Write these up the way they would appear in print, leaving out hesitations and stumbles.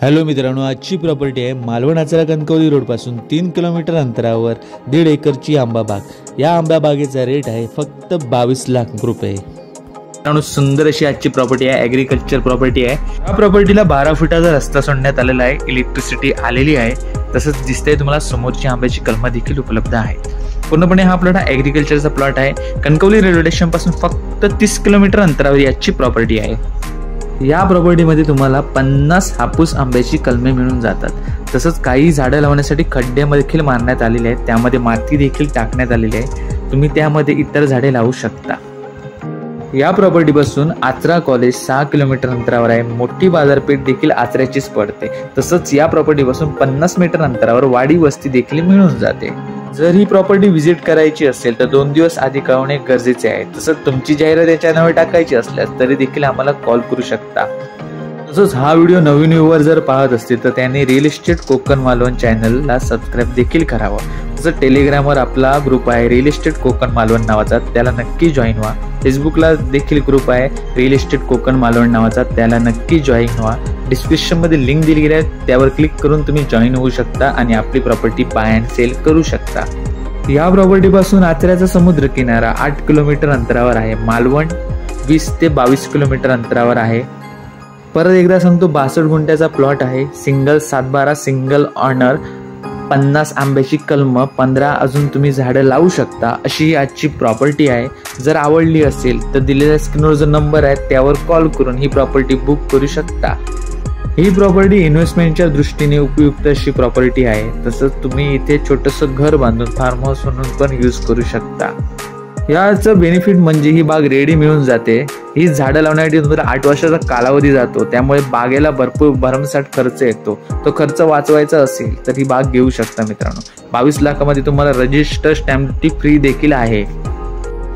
Hello मित्रांनो, आजची property आहे मालवण आचरा कणकवली रोड पासून 3 किलोमीटर अंतरावर 1.5 एकरची आंबा बाग। या आंबा बागेचा रेट आहे फक्त 22 लाख रुपये। मित्रांनो, सुंदर अशी आजची प्रॉपर्टी आहे, ॲग्रिकल्चर प्रॉपर्टी आहे। या प्रॉपर्टीला 12 फुटाचा रस्ता सोडण्यात आलेला आहे, इलेक्ट्रिसिटी आलेली आहे। तसंच दिसतंय तुम्हाला समोरची आंब्याची कलमं देखील उपलब्ध आहेत। पूर्णपणे हा प्लॉट ॲग्रिकल्चरचा प्लॉट आहे। कणकवली रेल्वे स्टेशन पासून फक्त 30 किलोमीटर अंतरावर याची प्रॉपर्टी आहे। या प्रॉपर्टीमध्ये तुम्हाला 50 हापूस आंब्याची कलमे मिळून जातात। तसंच काही झाडं लावण्यासाठी खड्डे देखील मारण्यात आलेले आहेत, त्यामध्ये माती देखील टाकण्यात आलेली आहे। तुम्ही त्यामध्ये इतर झाडे लावू शकता। या प्रॉपर्टीपासून आचरा कॉलेज 6 किलोमीटर अंतरावर आहे। मोठी बाजारपेठ देखील आचऱ्याचीच पडते। तसंच या प्रॉपर्टीपासून 50 मीटर अंतरावर वाडी वस्ती देखील मिळून जाते। जर ही प्रॉपर्टी व्हिजिट करायची असेल तर 2 दिवस आधी कळवणे गरजेचे आहे। तसंच तुमची जाहिरात याच्या नावे टाकायची असल्यास तरी देखील आम्हाला कॉल करू शकता। तसंच हा व्हिडिओ नवीन व्ह्यूअर जर पाहत असतील तर त्यांनी रिअल इस्टेट कोकण मालवण चॅनलला सबस्क्राईब देखील करावं। तसंच टेलिग्रामवर आपला ग्रुप आहे रिअल इस्टेट कोकण मालवण नावाचा, त्याला नक्की जॉईन व्हा। फेसबुकला देखील ग्रुप आहे रिअल इस्टेट कोकण मालवण नावाचा, त्याला नक्की जॉईन व्हा। डिस्क्रिप्शन मध्ये लिंक दिली गेली आहे, त्यावर क्लिक करून तुम्ही जॉईन होऊ शकता आणि आपली प्रॉपर्टी बाय अँड सेल करू शकता। या प्रॉपर्टी पासून आचऱ्याचा समुद्र किनारा 8 किलोमीटर अंतरावर आहे। मालवण 20 ते 22 किलोमीटर अंतरावर आहे। परत एकदा सांगतो, 62 गुंठ्याचा प्लॉट आहे। सिंगल 7/12 सिंगल ऑनर, 50 आंब्याची कलम, 15 अजून तुम्ही झाडं लावू शकता, अशी आजची प्रॉपर्टी आहे। जर आवडली असेल तर दिलेल्या स्क्रीनवर जो नंबर आहे त्यावर कॉल करून ही प्रॉपर्टी बुक करू शकता। ही प्रॉपर्टी इन्व्हेस्टमेंटच्या दृष्टीने उपयुक्त अशी प्रॉपर्टी आहे। तसंच तुम्ही इथे छोटंसं घर बांधून फार्म हाऊस म्हणून पण यूज करू शकता। याचं बेनिफिट म्हणजे ही बाग रेडी मिळून जाते। ही झाडं लावण्यासाठी तुम्हाला 8 वर्षाचा कालावधी जातो, त्यामुळे बागेला भरपूर भरमसाठ खर्च येतो। तो खर्च वाचवायचा असेल तर ही बाग घेऊ शकता मित्रांनो। 22 लाखामध्ये तुम्हाला रजिस्टर स्टॅम्प ड्युटी फ्री देखील आहे।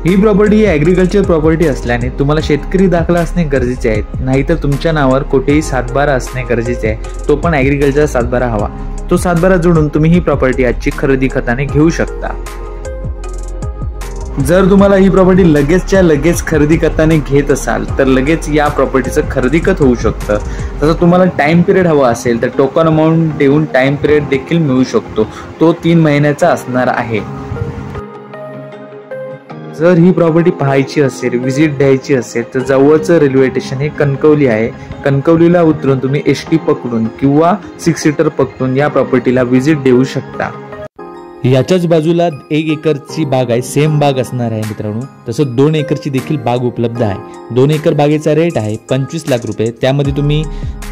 ही प्रॉपर्टी ही ॲग्रिकल्चर प्रॉपर्टी असल्याने तुम्हाला शेतकरी दाखला असणे गरजेचे आहे, नाहीतर तुमच्या नावावर कोठेही 7/12 असणे गरजेचे आहे। तो पण ॲग्रिकल्चर 7/12 हवा। तो 7/12 जोडून तुम्ही ही प्रॉपर्टी आजची खरेदी खताने घेऊ शकता। जर तुम्हाला ही प्रॉपर्टी लगेचच्या लगेच खरेदी खताने घेत असाल तर लगेच या प्रॉपर्टीचं खरेदी खत होऊ शकतं। तसं तुम्हाला टाइम पिरियड हवा असेल तर टोकन अमाऊंट देऊन टाइम पिरियड देखील मिळू शकतो, तो 3 महिन्याचा असणार आहे। जर ही प्रॉपर्टी पाहायची असेल, व्हिजिट द्यायची असेल तर जवळचं रेल्वे स्टेशन हे कणकवली आहे। कणकवलीला उतरून तुम्ही एसटी पकडून किंवा 6 सीटर पकडून या प्रॉपर्टीला व्हिजिट देऊ शकता। याच्याच बाजूला 1 एकरची बाग आहे, सेम बाग असणार आहे मित्रांनो। तसं 2 एकरची देखील बाग उपलब्ध आहे। 2 एकर बागेचा रेट आहे 25 लाख रुपये। त्यामध्ये तुम्ही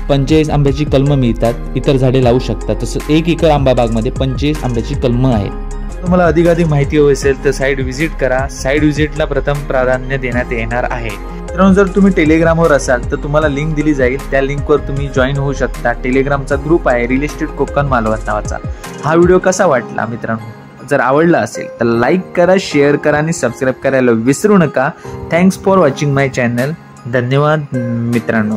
45 आंब्याची कलमं मिळतात, इतर झाडे लावू शकता। तसं 1 एकर आंबा बागमध्ये 25 आंब्याची कलमं आहे। तुम्हाला अधिकाधिक माहिती हवी असेल तर साईट व्हिजिट करा। साईट व्हिजिटला प्रथम प्राधान्य देण्यात येणार आहे। मित्रांनो, जर तुम्ही टेलिग्रामवर असाल तर तुम्हाला लिंक दिली जाईल, त्या लिंकवर तुम्ही जॉईन होऊ शकता। टेलिग्रामचा ग्रुप आहे रिअल इस्टेट कोकण मालवण नावाचा। हा व्हिडिओ कसा वाटला मित्रांनो? जर आवडला असेल तर लाईक करा, शेअर करा आणि सबस्क्राईब करायला विसरू नका। Thanks for watching my channel. धन्यवाद मित्रांनो।